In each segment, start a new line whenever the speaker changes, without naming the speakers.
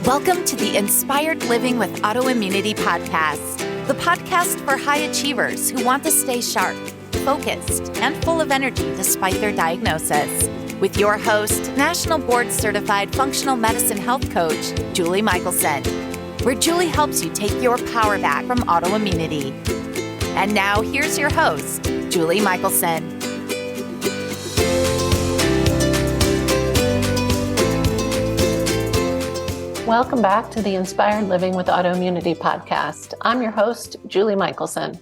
Welcome to the Inspired Living with Autoimmunity podcast, the podcast for high achievers who want to stay sharp, focused, and full of energy despite their diagnosis. With your host, National Board Certified Functional Medicine Health Coach, Julie Michelson, where Julie helps you take your power back from autoimmunity. And now here's your host, Julie Michelson.
Welcome back to the Inspired Living with Autoimmunity podcast. I'm your host, Julie Michelson,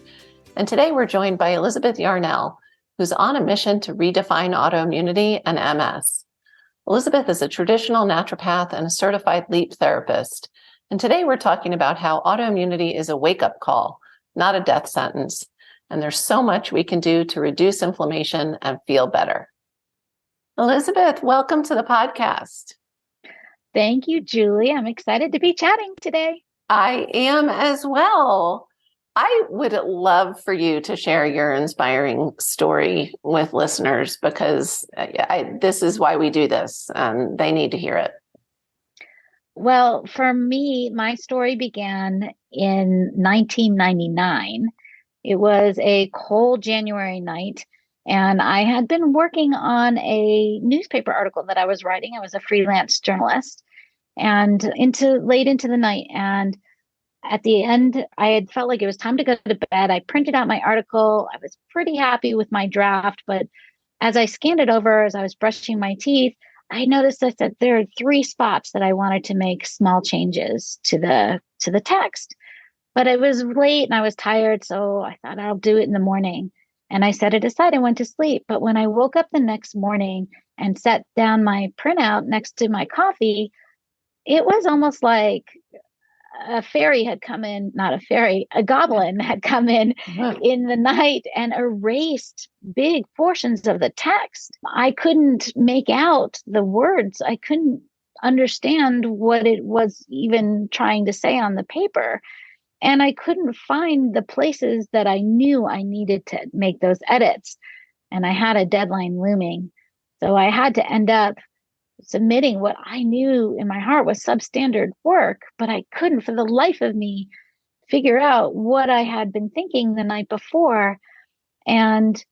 and today we're joined by Elizabeth Yarnell, who's on a mission to redefine autoimmunity and MS. Elizabeth is a traditional naturopath and a certified LEAP therapist, and today we're talking about how autoimmunity is a wake-up call, not a death sentence, and there's so much we can do to reduce inflammation and feel better. Elizabeth, welcome to the podcast.
Thank you, Julie. I'm excited to be chatting today.
I am as well. I would love for you to share your inspiring story with listeners because this is why we do this, and they need to hear it.
Well, for me, my story began in 1999. It was a cold January night, and I had been working on a newspaper article that I was writing. I was a freelance journalist, and late into the night. And at the end, I had felt like it was time to go to bed. I printed out my article. I was pretty happy with my draft, but as I scanned it over, as I was brushing my teeth, I noticed that there are 3 spots that I wanted to make small changes to the text. But it was late and I was tired, so I thought I'll do it in the morning. And I set it aside and went to sleep. But when I woke up the next morning and set down my printout next to my coffee, it was almost like a fairy had come in, a goblin had come in the night and erased big portions of the text. I couldn't make out the words. I couldn't understand what it was even trying to say on the paper. And I couldn't find the places that I knew I needed to make those edits. And I had a deadline looming. So I had to end up submitting what I knew in my heart was substandard work, but I couldn't for the life of me figure out what I had been thinking the night before. And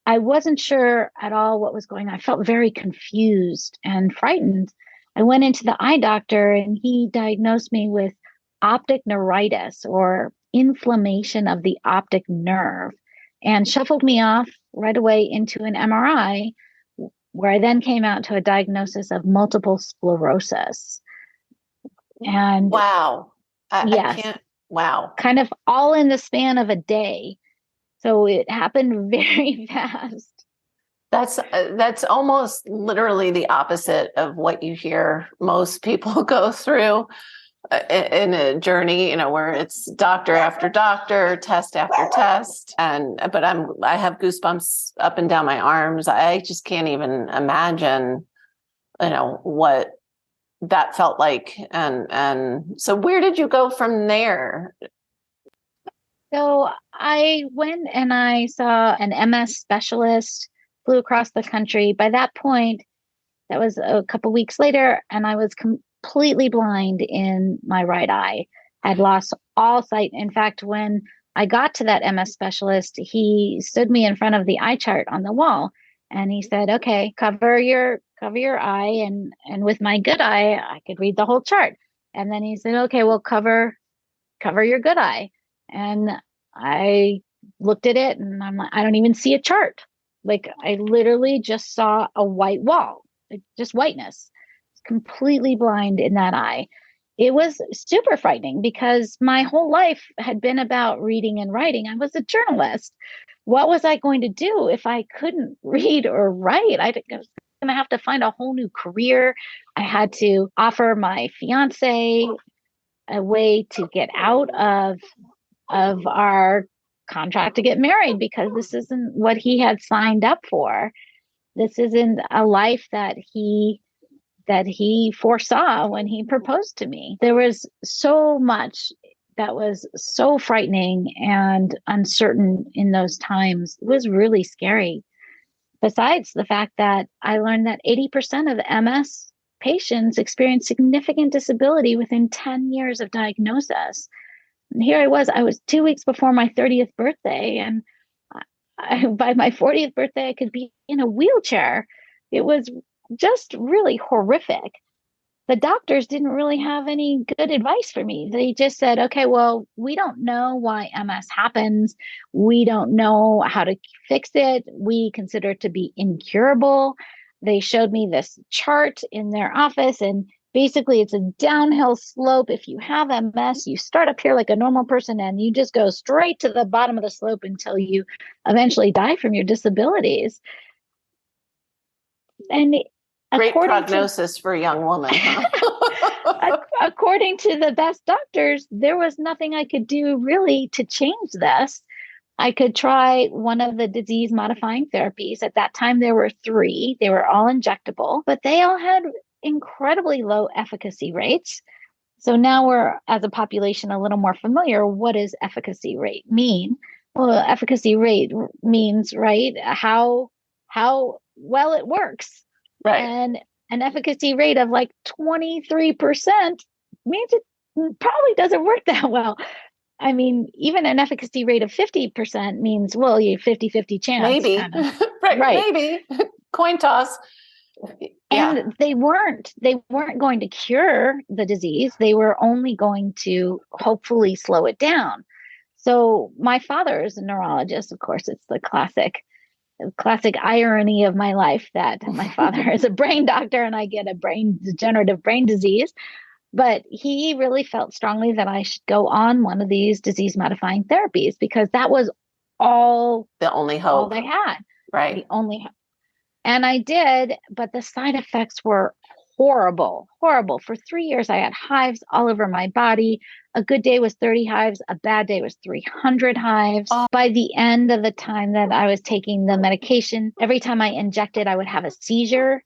I wasn't sure at all what was going on. I felt very confused and frightened. I went into the eye doctor and he diagnosed me with optic neuritis, or inflammation of the optic nerve, and shuffled me off right away into an MRI, where I then came out to a diagnosis of multiple sclerosis. And
wow.
Yes,
I can't. Wow.
Kind of all in the span of a day. So it happened very fast.
That's almost literally the opposite of what you hear most people go through in a journey, where it's doctor after doctor, test after test. But I have goosebumps up and down my arms. I just can't even imagine, what that felt like. And so where did you go from there?
So I went and I saw an MS specialist, flew across the country. By that point, that was a couple weeks later, and I was completely blind in my right eye. I'd lost all sight. In fact, when I got to that MS specialist, he stood me in front of the eye chart on the wall, and he said, "Okay, cover your eye." And with my good eye, I could read the whole chart. And then he said, "Okay, well, cover your good eye." And I looked at it, and I'm like, I don't even see a chart. Like, I literally just saw a white wall, like just whiteness. Completely blind in that eye. It was super frightening because my whole life had been about reading and writing. I was a journalist. What was I going to do if I couldn't read or write? I was going to have to find a whole new career. I had to offer my fiance a way to get out of our contract to get married, because this isn't what he had signed up for. This isn't a life that he foresaw when he proposed to me. There was so much that was so frightening and uncertain in those times. It was really scary. Besides the fact that I learned that 80% of MS patients experienced significant disability within 10 years of diagnosis. And here I was 2 weeks before my 30th birthday. And by my 40th birthday, I could be in a wheelchair. It was just really horrific. The doctors didn't really have any good advice for me. They just said, okay, well, we don't know why MS happens. We don't know how to fix it. We consider it to be incurable. They showed me this chart in their office, and basically it's a downhill slope. If you have MS, you start up here like a normal person and you just go straight to the bottom of the slope until you eventually die from your disabilities. And
great prognosis for a young woman. Huh?
According to the best doctors, there was nothing I could do really to change this. I could try one of the disease modifying therapies. At that time, there were 3. They were all injectable, but they all had incredibly low efficacy rates. So now we're, as a population, a little more familiar. What does efficacy rate mean? Well, efficacy rate means, right, how well it works.
Right.
And an efficacy rate of like 23% means it probably doesn't work that well. I mean, even an efficacy rate of 50% means, well, you 50-50 chance.
Maybe. Right. Maybe. Coin toss. Yeah.
And they weren't going to cure the disease. They were only going to hopefully slow it down. So my father is a neurologist. Of course, it's the classic irony of my life that my father is a brain doctor and I get a degenerative brain disease. But he really felt strongly that I should go on one of these disease modifying therapies because that was
the only hope.
All they had.
Right.
The only hope. And I did, but the side effects were horrible. For 3 years, I had hives all over my body. A good day was 30 hives. A bad day was 300 hives. By the end of the time that I was taking the medication, every time I injected, I would have a seizure.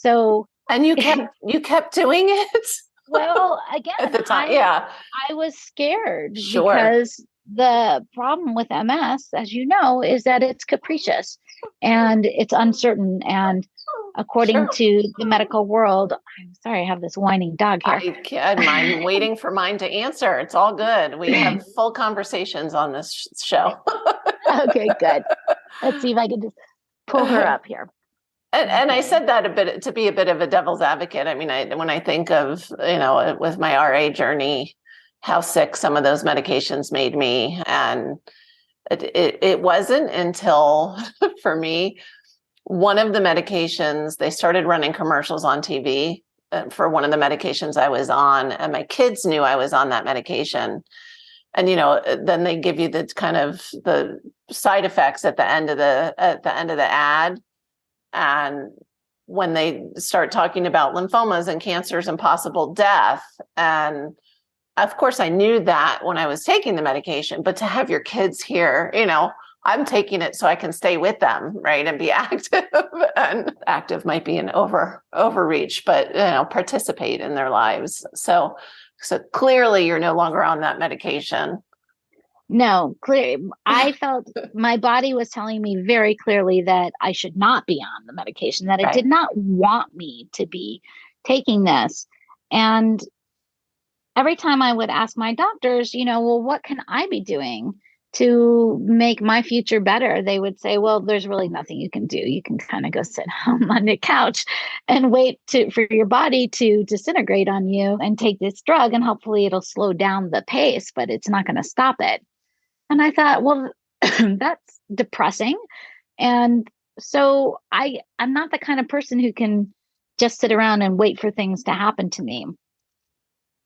And you kept doing it?
Well, again,
at the time,
I was scared
Sure.
because the problem with MS, as you know, is that it's capricious and it's uncertain. And according to the medical world, I'm sorry, I have this whining dog here.
I'm waiting for mine to answer. It's all good. We have full conversations on this show.
Okay, good. Let's see if I can just pull her up here.
And I said that a bit to be a bit of a devil's advocate. I mean, when I think of, with my RA journey, how sick some of those medications made me. And it wasn't until, for me, one of the medications, they started running commercials on TV for one of the medications I was on, and my kids knew I was on that medication. And, then they give you the kind of the side effects at the end of the ad. And when they start talking about lymphomas and cancers and possible death, and of course I knew that when I was taking the medication, but to have your kids here, I'm taking it so I can stay with them, right, and be active. And active might be an overreach, but participate in their lives. So clearly you're no longer on that medication.
No, clearly, I felt my body was telling me very clearly that I should not be on the medication, that it did not want me to be taking this. And every time I would ask my doctors, well, what can I be doing to make my future better? They would say, well, there's really nothing you can do. You can kind of go sit home on the couch and wait for your body to disintegrate on you and take this drug, and hopefully it'll slow down the pace, but it's not going to stop it. And I thought, well, that's depressing. And so I'm not the kind of person who can just sit around and wait for things to happen to me.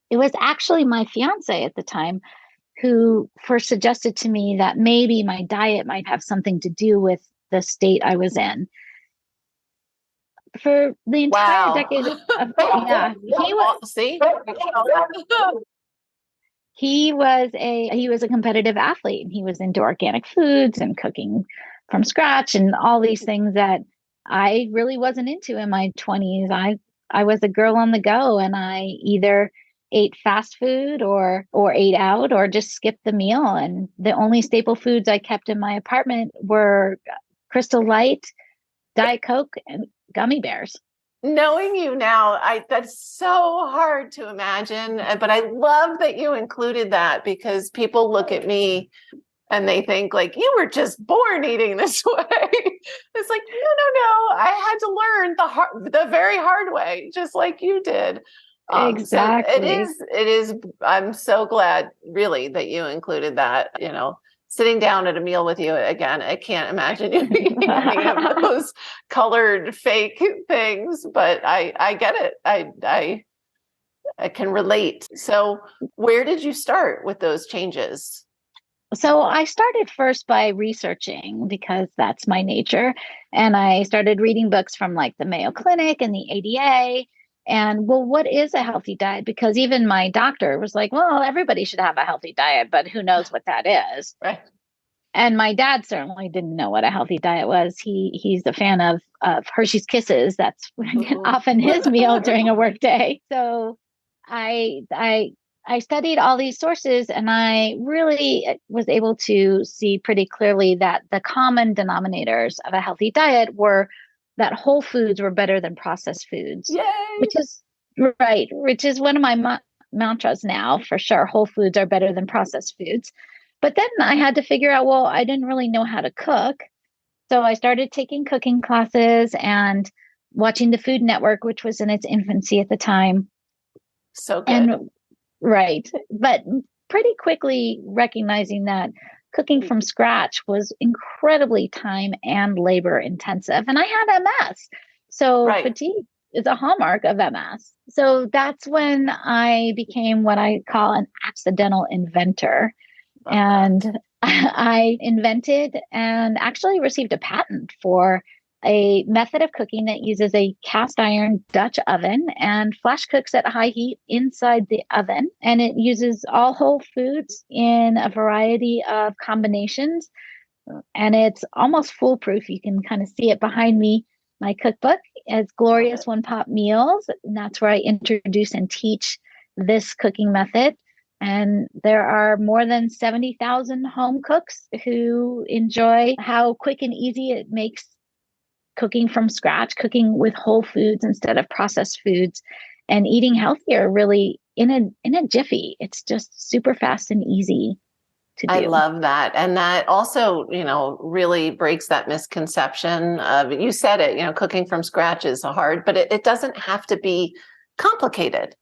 It was actually my fiance at the time who first suggested to me that maybe my diet might have something to do with the state I was in. For the entire decade he was a competitive athlete. He was into organic foods and cooking from scratch and all these things that I really wasn't into in my 20s. I was a girl on the go, and I either ate fast food or ate out or just skipped the meal. And the only staple foods I kept in my apartment were Crystal Light, Diet Coke, and gummy bears.
knowing you now, that's so hard to imagine. But I love that you included that, because people look at me and they think like, you were just born eating this way. It's like, no. I had to learn the very hard way, just like you did.
Exactly.
So it is. I'm so glad really that you included that, sitting down at a meal with you again. I can't imagine you eating any of those colored fake things, but I get it. I can relate. So where did you start with those changes?
So I started first by researching, because that's my nature. And I started reading books from like the Mayo Clinic and the ADA. And well, what is a healthy diet? Because even my doctor was like, well, everybody should have a healthy diet, but who knows what that is?
Right.
And my dad certainly didn't know what a healthy diet was. He's a fan of Hershey's Kisses. That's often his meal during a work day. So I studied all these sources, and I really was able to see pretty clearly that the common denominators of a healthy diet were that whole foods were better than processed foods.
Yay!
Which is one of my mantras now, for sure. Whole foods are better than processed foods. But then I had to figure out, well, I didn't really know how to cook. So I started taking cooking classes and watching the Food Network, which was in its infancy at the time.
So good.
Right. But pretty quickly recognizing that cooking from scratch was incredibly time and labor intensive. And I had MS. So fatigue is a hallmark of MS. So that's when I became what I call an accidental inventor. And I invented and actually received a patent for a method of cooking that uses a cast iron Dutch oven and flash cooks at high heat inside the oven. And it uses all whole foods in a variety of combinations. And it's almost foolproof. You can kind of see it behind me. My cookbook is Glorious One Pot Meals. And that's where I introduce and teach this cooking method. And there are more than 70,000 home cooks who enjoy how quick and easy it makes cooking from scratch, cooking with whole foods instead of processed foods, and eating healthier really in a jiffy. It's just super fast and easy to do.
I love that. And that also, really breaks that misconception of, you said it, cooking from scratch is hard, but it doesn't have to be complicated.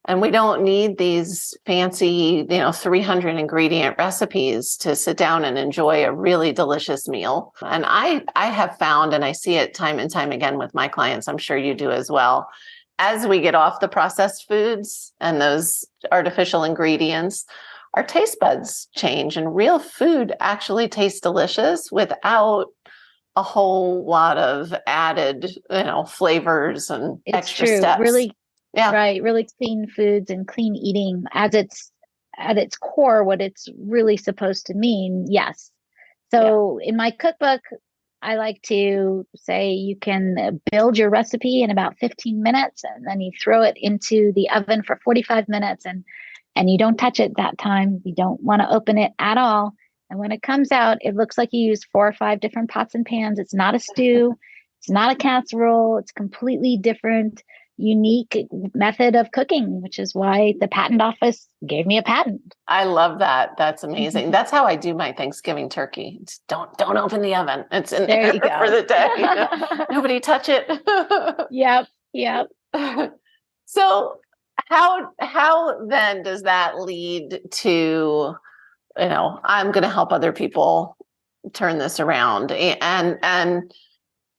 And we don't need these fancy, 300 ingredient recipes to sit down and enjoy a really delicious meal. And I have found, and I see it time and time again with my clients, I'm sure you do as well, as we get off the processed foods and those artificial ingredients, our taste buds change, and real food actually tastes delicious without a whole lot of added, flavors and extra steps.
Really.
Yeah.
Right. Really clean foods and clean eating at its core, what it's really supposed to mean. Yes. So in my cookbook, I like to say you can build your recipe in about 15 minutes, and then you throw it into the oven for 45 minutes and you don't touch it that time. You don't want to open it at all. And when it comes out, it looks like you used 4 or 5 different pots and pans. It's not a stew. It's not a casserole. It's completely different, unique method of cooking, which is why the patent office gave me a patent.
I love that. That's amazing. That's how I do my Thanksgiving turkey. Just don't open the oven. It's in there for the day. Nobody touch it.
Yep.
So how then does that lead to, I'm going to help other people turn this around and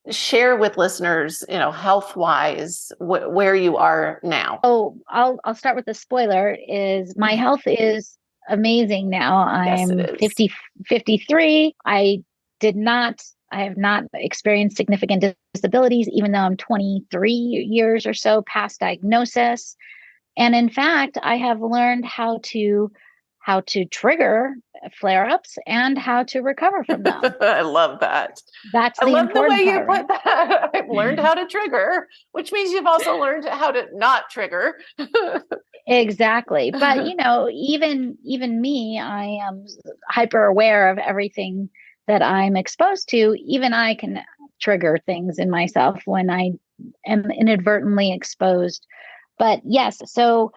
share with listeners, health-wise, where you are now?
Oh, I'll start with the spoiler. Is my health is amazing now. I'm 53. I have not experienced significant disabilities, even though I'm 23 years or so past diagnosis. And in fact, I have learned how to trigger flare-ups and how to recover from them.
I love that.
That's the important part. I love the way
you put that. I've learned how to trigger, which means you've also learned how to not trigger.
Exactly. But, even me, I am hyper aware of everything that I'm exposed to. Even I can trigger things in myself when I am inadvertently exposed. But yes, so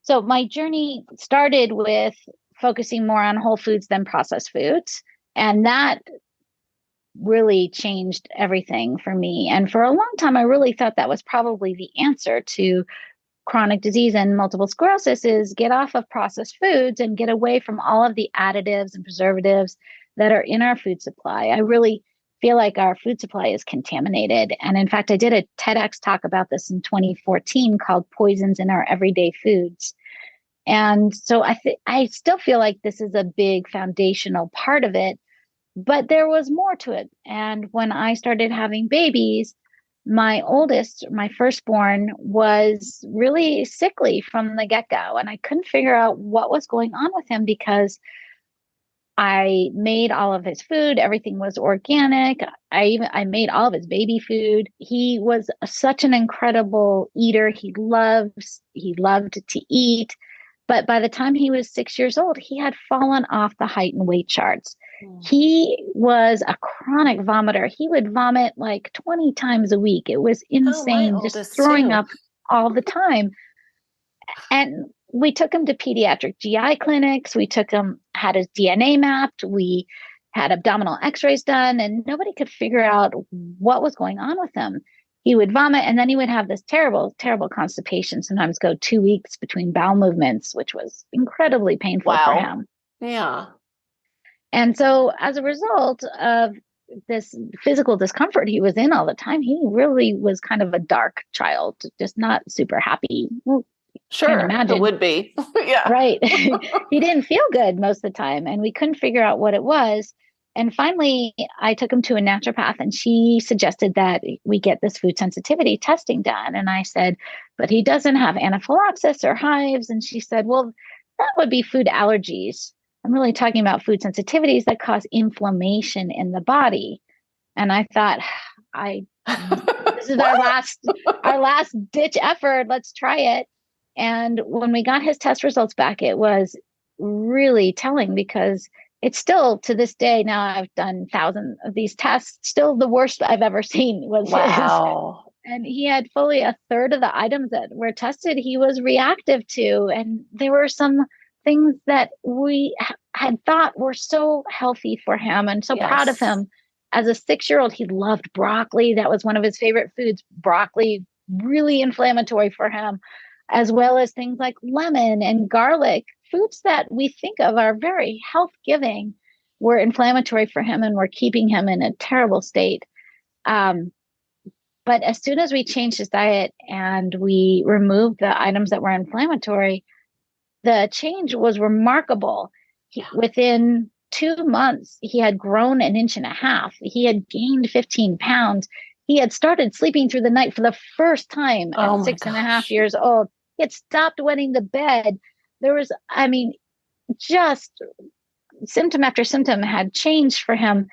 my journey started with focusing more on whole foods than processed foods. And that really changed everything for me. And for a long time, I really thought that was probably the answer to chronic disease and multiple sclerosis, is get off of processed foods and get away from all of the additives and preservatives that are in our food supply. I really feel like our food supply is contaminated. And in fact, I did a TEDx talk about this in 2014 called Poisons in Our Everyday Foods. And so I still feel like this is a big foundational part of it, but there was more to it. And when I started having babies, my oldest, my firstborn, was really sickly from the get-go. And I couldn't figure out what was going on with him because I made all of his food. Everything was organic. I made all of his baby food. He was such an incredible eater. He loved to eat. But by the time he was 6 years old, he had fallen off the height and weight charts. He was a chronic vomiter. He would vomit like 20 times a week. It was insane, just throwing up all the time. And we took him to pediatric GI clinics. We took him, had his DNA mapped. We had abdominal x-rays done, and nobody could figure out what was going on with him. He would vomit, and then he would have this terrible, terrible constipation, sometimes go 2 weeks between bowel movements, which was incredibly painful for him.
Yeah.
And so as a result of this physical discomfort he was in all the time, he really was kind of a dark child, just not super happy. Well,
sure, it would be. Yeah.
Right. He didn't feel good most of the time, and we couldn't figure out what it was. And finally, I took him to a naturopath, and she suggested that we get this food sensitivity testing done. And I said, but he doesn't have anaphylaxis or hives. And she said, well, that would be food allergies. I'm really talking about food sensitivities that cause inflammation in the body. And I thought, this is our last ditch effort. Let's try it. And when we got his test results back, it was really telling, because it's still, to this day, now I've done thousands of these tests, still the worst I've ever seen was
wow.
his. And he had fully a third of the items that were tested he was reactive to. And there were some things that we had thought were so healthy for him and so proud of him. As a 6-year-old, he loved broccoli. That was one of his favorite foods. Broccoli, really inflammatory for him, as well as things like lemon and garlic. Foods that we think of are very health-giving were inflammatory for him and were keeping him in a terrible state. But as soon as we changed his diet and we removed the items that were inflammatory, the change was remarkable. Within 2 months, he had grown 1.5 inches. He had gained 15 pounds. He had started sleeping through the night for the first time at 6.5 years old. He had stopped wetting the bed. There was, just symptom after symptom had changed for him.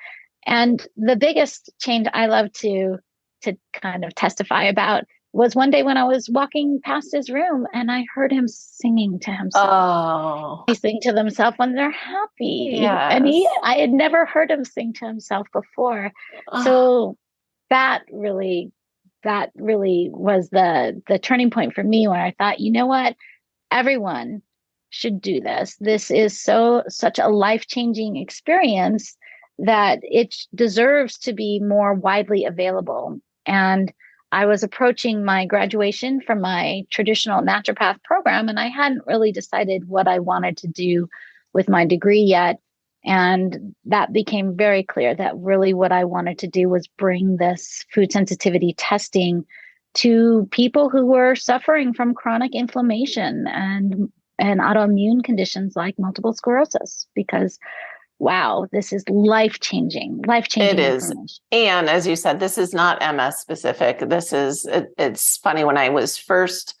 And the biggest change I love to kind of testify about was one day when I was walking past his room and I heard him singing to himself.
Oh.
They sing to themselves when they're happy.
Yes.
And I had never heard him sing to himself before. So that really was the turning point for me, where I thought, you know what? Everyone should do this. This is such a life-changing experience that it deserves to be more widely available. And I was approaching my graduation from my traditional naturopath program, and I hadn't really decided what I wanted to do with my degree yet. And that became very clear that really what I wanted to do was bring this food sensitivity testing to people who were suffering from chronic inflammation and autoimmune conditions like multiple sclerosis, because wow, this is life-changing. It
is. And as you said, this is not MS specific. It's funny, when I was first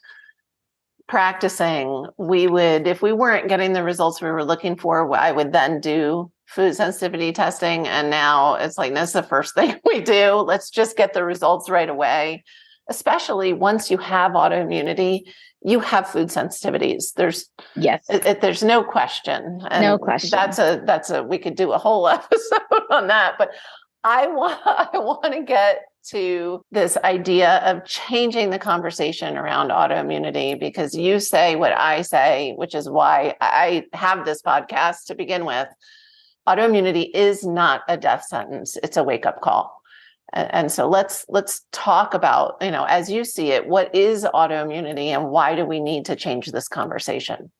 practicing, if we weren't getting the results we were looking for, I would then do food sensitivity testing. And now it's like, that's the first thing we do. Let's just get the results right away. Especially once you have autoimmunity, you have food sensitivities. There's no question. And
no question.
we could do a whole episode on that, but I want to get to this idea of changing the conversation around autoimmunity, because you say what I say, which is why I have this podcast to begin with. Autoimmunity is not a death sentence. It's a wake-up call. And so let's talk about, as you see it, what is autoimmunity and why do we need to change this conversation?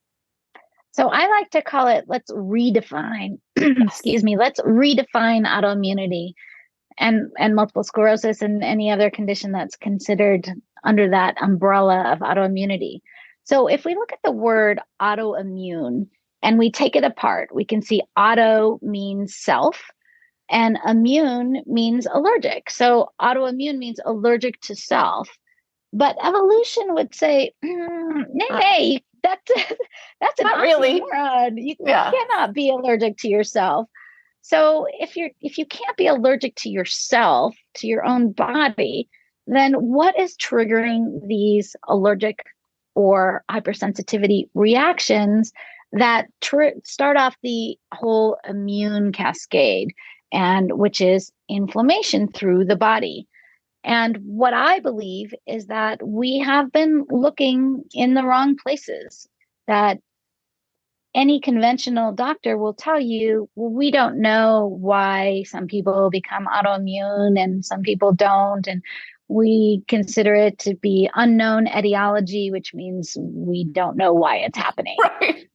So I like to call it, let's redefine, excuse me, let's redefine autoimmunity and multiple sclerosis and any other condition that's considered under that umbrella of autoimmunity. So if we look at the word autoimmune and we take it apart, we can see auto means self and immune means allergic. So autoimmune means allergic to self. But evolution would say, nay, that's an
not really.
oxymoron. You cannot be allergic to yourself. So if you can't be allergic to yourself, to your own body, then what is triggering these allergic or hypersensitivity reactions that start off the whole immune cascade, and which is inflammation through the body? And what I believe is that we have been looking in the wrong places, that any conventional doctor will tell you, well, we don't know why some people become autoimmune and some people don't. And we consider it to be unknown etiology, which means we don't know why it's happening.
Right.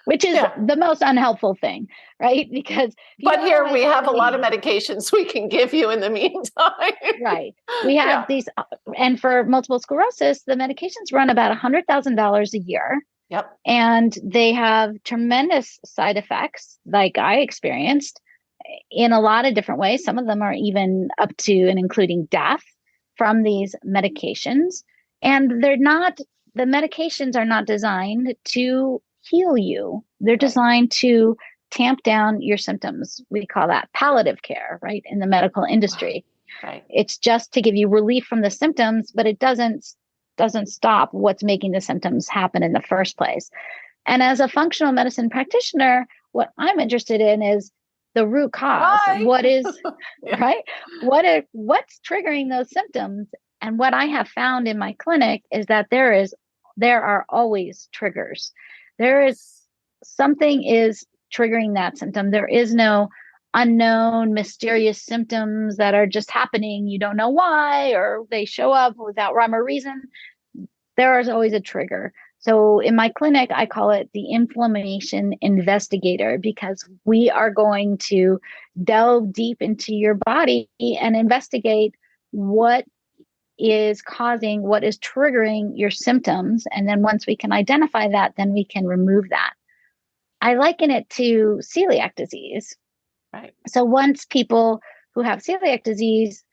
Which is the most unhelpful thing, right? Because
but here we have a lot of medications we can give you in the meantime.
Right. We have these, and for multiple sclerosis, the medications run about $100,000 a year.
Yep.
And they have tremendous side effects, like I experienced, in a lot of different ways. Some of them are even up to and including death from these medications. And the medications are not designed to heal you. They're designed to tamp down your symptoms. We call that palliative care, right, in the medical industry.
Right.
It's just to give you relief from the symptoms, but it doesn't stop what's making the symptoms happen in the first place. And as a functional medicine practitioner, what I'm interested in is the root cause.
Why?
What is right? What's triggering those symptoms? And what I have found in my clinic is that there are always triggers. Something is triggering that symptom. There is no unknown, mysterious symptoms that are just happening. You don't know why, or they show up without rhyme or reason. There is always a trigger. So in my clinic, I call it the inflammation investigator, because we are going to delve deep into your body and investigate what is triggering your symptoms. And then once we can identify that, then we can remove that. I liken it to celiac disease.
Right.
So once people who have celiac disease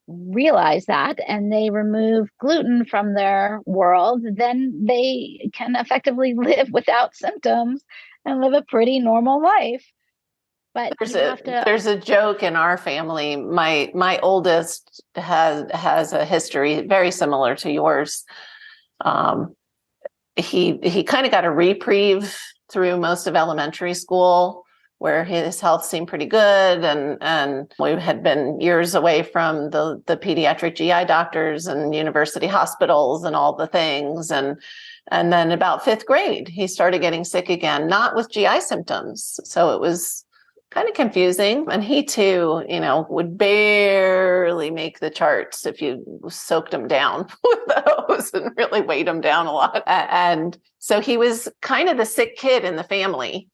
realize that and they remove gluten from their world, then they can effectively live without symptoms and live a pretty normal life. But
there's a joke in our family. My oldest has a history very similar to yours. He kind of got a reprieve through most of elementary school, where his health seemed pretty good. And we had been years away from the pediatric GI doctors and university hospitals and all the things. And then about 5th grade, he started getting sick again, not with GI symptoms. So it was kind of confusing. And he too, would barely make the charts if you soaked him down with those and really weighed him down a lot. And so he was kind of the sick kid in the family.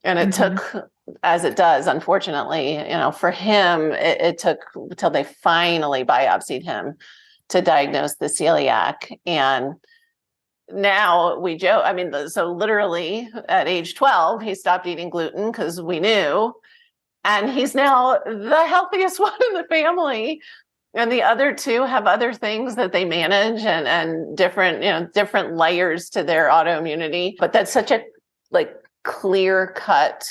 And it took, as it does, unfortunately, for him, it took till they finally biopsied him to diagnose the celiac. And now we joke, so literally at age 12, he stopped eating gluten because we knew, and he's now the healthiest one in the family. And the other two have other things that they manage and different layers to their autoimmunity. But that's such a clear cut,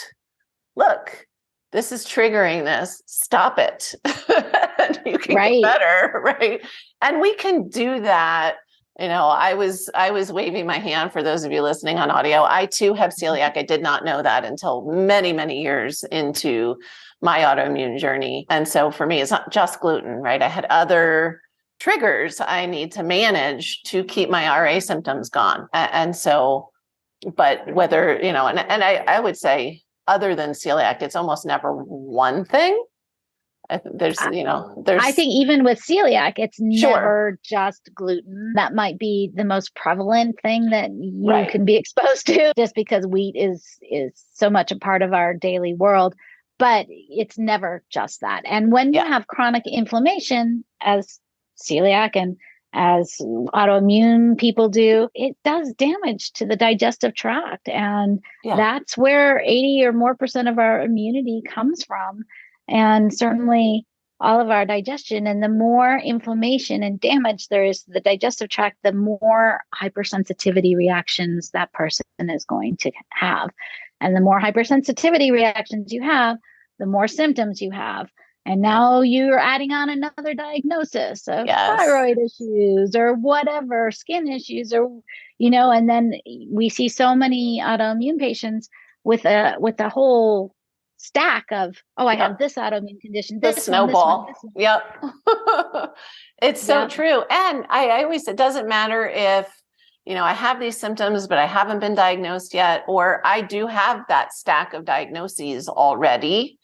look, this is triggering this, stop it. And you can get better, right? And we can do that. I was waving my hand for those of you listening on audio. I too have celiac. I did not know that until many, many years into my autoimmune journey. And so for me, it's not just gluten, right? I had other triggers I need to manage to keep my RA symptoms gone. And so, but whether, and I would say other than celiac, it's almost never one thing. There's
I think even with celiac, it's never just gluten. That might be the most prevalent thing that you can be exposed to, just because wheat is so much a part of our daily world. But it's never just that. And when you have chronic inflammation, as celiac and as autoimmune people do, it does damage to the digestive tract. And that's where 80 or more % of our immunity comes from. And certainly all of our digestion. And the more inflammation and damage there is to the digestive tract, the more hypersensitivity reactions that person is going to have. And the more hypersensitivity reactions you have, the more symptoms you have. And now you're adding on another diagnosis of thyroid issues or whatever, skin issues, or, and then we see so many autoimmune patients with a whole stack of, I have this autoimmune condition,
this snowball. This one. Yep. It's so true. And I always, it doesn't matter if, I have these symptoms, but I haven't been diagnosed yet, or I do have that stack of diagnoses already.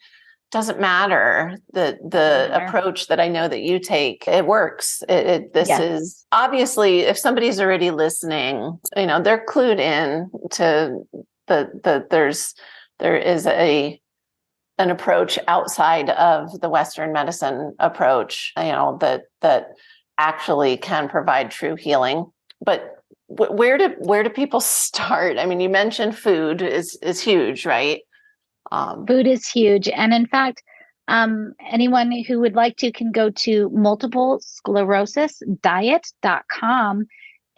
Doesn't matter. The approach that I know that you take, it works. This is obviously, if somebody's already listening, they're clued in to there is an approach outside of the Western medicine approach, that actually can provide true healing. But where do people start? I mean, you mentioned food is huge, right?
Food is huge. And in fact, anyone who would like to can go to multiplesclerosisdiet.com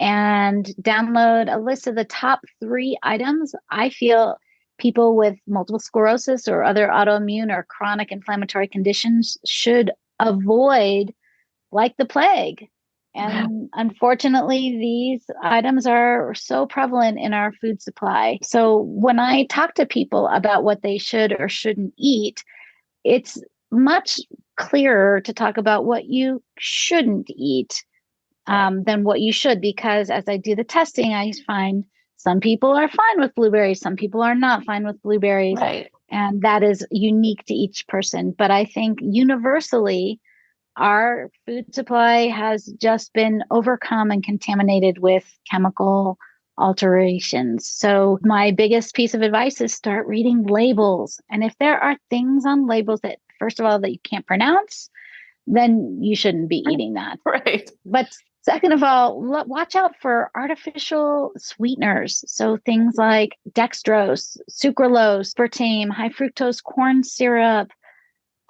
and download a list of the top 3 items I feel people with multiple sclerosis or other autoimmune or chronic inflammatory conditions should avoid like the plague. And unfortunately, these items are so prevalent in our food supply. So when I talk to people about what they should or shouldn't eat, it's much clearer to talk about what you shouldn't eat than what you should, because as I do the testing, I find some people are fine with blueberries. Some people are not fine with blueberries.
Right.
And that is unique to each person. But I think universally, our food supply has just been overcome and contaminated with chemical alterations. So my biggest piece of advice is start reading labels. And if there are things on labels that, first of all, that you can't pronounce, then you shouldn't be eating that.
Right.
But second of all, watch out for artificial sweeteners. So things like dextrose, sucralose, aspartame, high fructose corn syrup,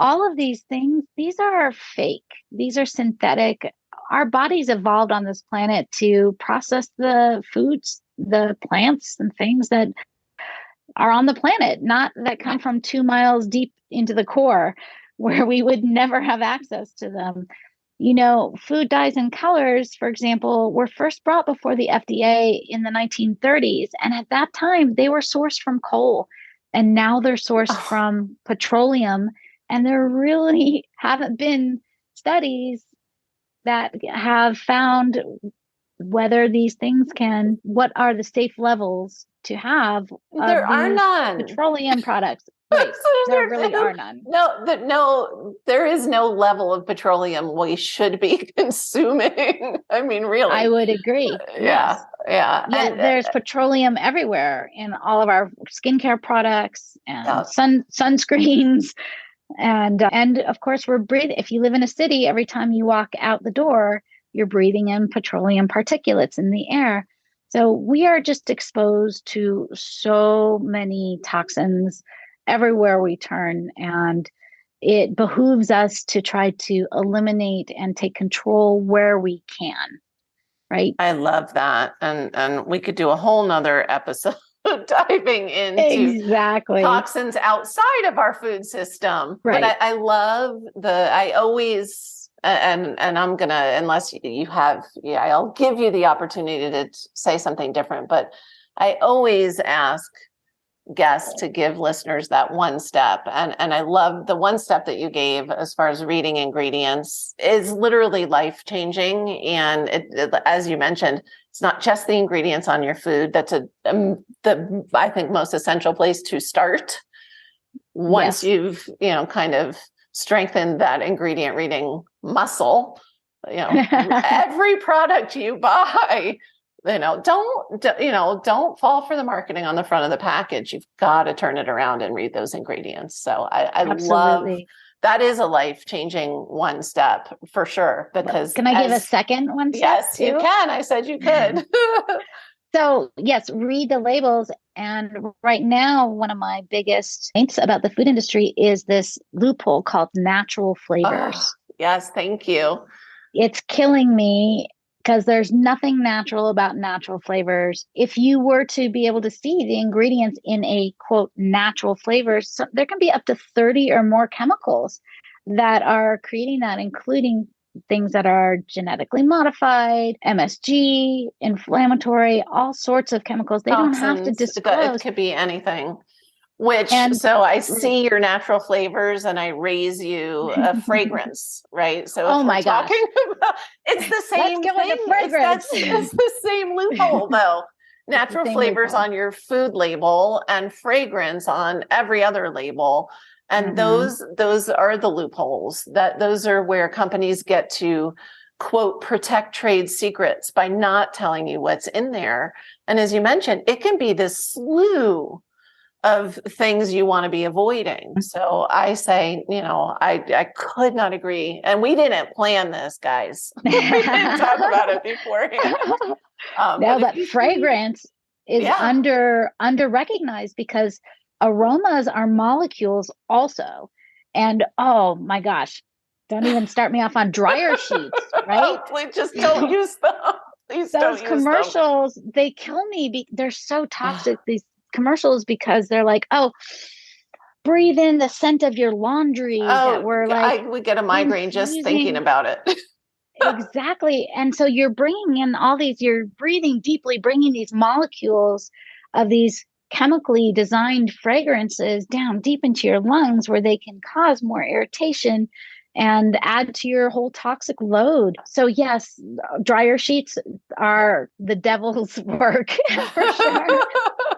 all of these things, these are fake. These are synthetic. Our bodies evolved on this planet to process the foods, the plants and things that are on the planet, not that come from 2 miles deep into the core where we would never have access to them. Food dyes and colors, for example, were first brought before the FDA in the 1930s. And at that time, they were sourced from coal. And now they're sourced from petroleum. And there really haven't been studies that have found whether these things what are the safe levels to have.
There are none.
Petroleum products. Right. There really are none.
No, there is no level of petroleum we should be consuming. I mean, really.
I would agree.
Yeah.
Yet there's petroleum everywhere in all of our skincare products and sunscreens. And of course, we're breathing. If you live in a city, every time you walk out the door, you're breathing in petroleum particulates in the air. So we are just exposed to so many toxins everywhere we turn. And it behooves us to try to eliminate and take control where we can. Right.
I love that. And we could do a whole nother episode diving into toxins outside of our food system.
Right.
But I love I always, and I'm going to, unless you have, I'll give you the opportunity to say something different, but I always ask, guests to give listeners that one step. And I love the one step that you gave as far as reading ingredients is literally life-changing. And as you mentioned, it's not just the ingredients on your food. That's the I think most essential place to start. Once you've, kind of strengthened that ingredient reading muscle, every product you buy, don't fall for the marketing on the front of the package. You've got to turn it around and read those ingredients. So I love that. Is a life-changing one step for sure. Because
can I give a second one step?
Yes, too? You can. I said you could.
So yes, read the labels. And right now, one of my biggest things about the food industry is this loophole called natural flavors.
Oh, yes, thank you.
It's killing me because there's nothing natural about natural flavors. If you were to be able to see the ingredients in a quote natural flavors, so there can be up to 30 or more chemicals that are creating that, including things that are genetically modified, MSG, inflammatory, all sorts of chemicals. They don't have to disclose.
It could be anything. So I see your natural flavors and I raise you a fragrance, right? So
oh my gosh,
it's the same thing. It's the same loophole though. Natural flavors on your food label and fragrance on every other label. And those are the loopholes. Those are where companies get to quote protect trade secrets by not telling you what's in there. And as you mentioned, it can be this slew of things you want to be avoiding. So I say, I could not agree. And we didn't plan this, guys. We didn't talk about it beforehand.
But fragrance is under recognized because aromas are molecules also. And oh my gosh, don't even start me off on dryer sheets, right?
Oh, please just don't use them. Please don't use them. Those
commercials, they kill me. They're so toxic, these commercials, because they're like, oh, breathe in the scent of your laundry.
We get a migraine just thinking about it.
Exactly. And so you're bringing in you're breathing deeply, bringing these molecules of these chemically designed fragrances down deep into your lungs where they can cause more irritation and add to your whole toxic load. So yes, dryer sheets are the devil's work for sure.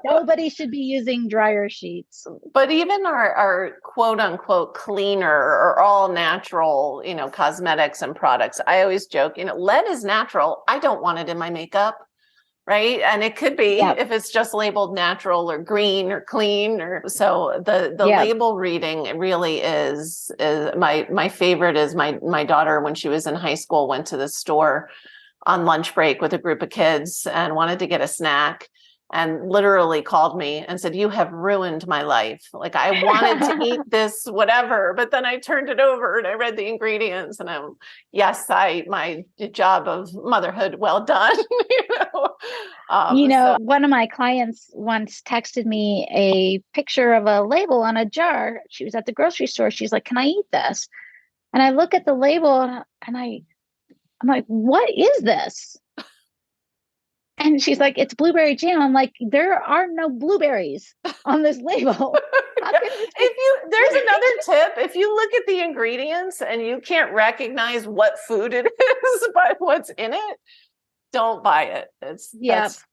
Nobody should be using dryer sheets.
But even our quote unquote cleaner or all natural, cosmetics and products, I always joke, lead is natural. I don't want it in my makeup. Right. And it could be if it's just labeled natural or green or clean or so the label reading really is my favorite is my daughter, when she was in high school, went to the store on lunch break with a group of kids and wanted to get a snack and literally called me and said, "You have ruined my life. Like I wanted to eat this, whatever, but then I turned it over and I read the ingredients and my job of motherhood, well done."
One of my clients once texted me a picture of a label on a jar. She was at the grocery store. She's like, "Can I eat this?" And I look at the label and I'm like, "What is this?" And she's like, "It's blueberry jam." I'm like, "There are no blueberries on this label."
There's another tip. If you look at the ingredients and you can't recognize what food it is by what's in it, don't buy it.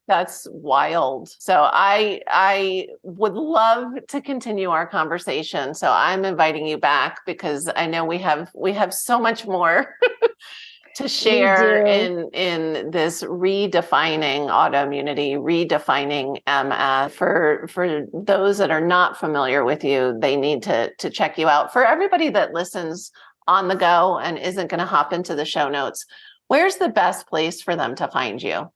That's wild. So I would love to continue our conversation. So I'm inviting you back because I know we have so much more to share in this redefining autoimmunity, redefining MS. For those that are not familiar with you, they need to check you out. For everybody that listens on the go and isn't going to hop into the show notes, where's the best place for them to find you?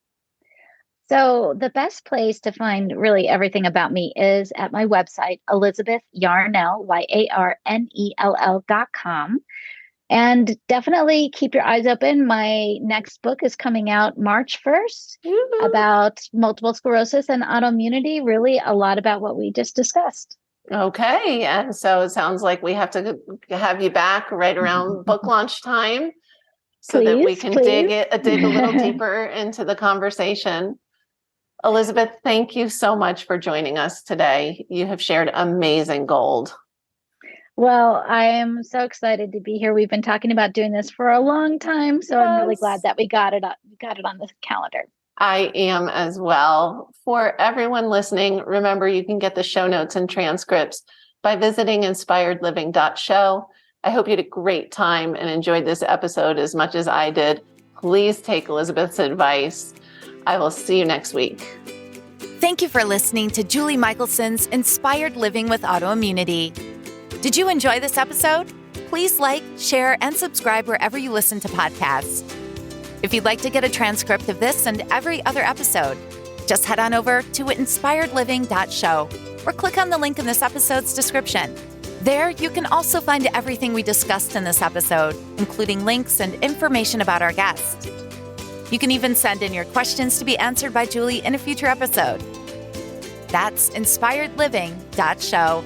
So the best place to find really everything about me is at my website, Elizabeth Yarnell, YARNELL.com. And definitely keep your eyes open. My next book is coming out March 1st about multiple sclerosis and autoimmunity, really a lot about what we just discussed.
Okay. And so it sounds like we have to have you back right around book launch time so that we can dig a little deeper into the conversation. Elizabeth, thank you so much for joining us today. You have shared amazing gold.
Well, I am so excited to be here. We've been talking about doing this for a long time, so I'm really glad that we got it on the calendar.
I am as well. For everyone listening, remember you can get the show notes and transcripts by visiting inspiredliving.show. I hope you had a great time and enjoyed this episode as much as I did. Please take Elizabeth's advice. I will see you next week.
Thank you for listening to Julie Michelson's Inspired Living with Autoimmunity. Did you enjoy this episode? Please like, share, and subscribe wherever you listen to podcasts. If you'd like to get a transcript of this and every other episode, just head on over to inspiredliving.show or click on the link in this episode's description. There, you can also find everything we discussed in this episode, including links and information about our guest. You can even send in your questions to be answered by Julie in a future episode. That's inspiredliving.show.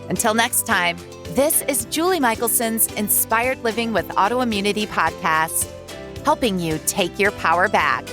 Until next time, this is Julie Michelson's Inspired Living with Autoimmunity podcast, helping you take your power back.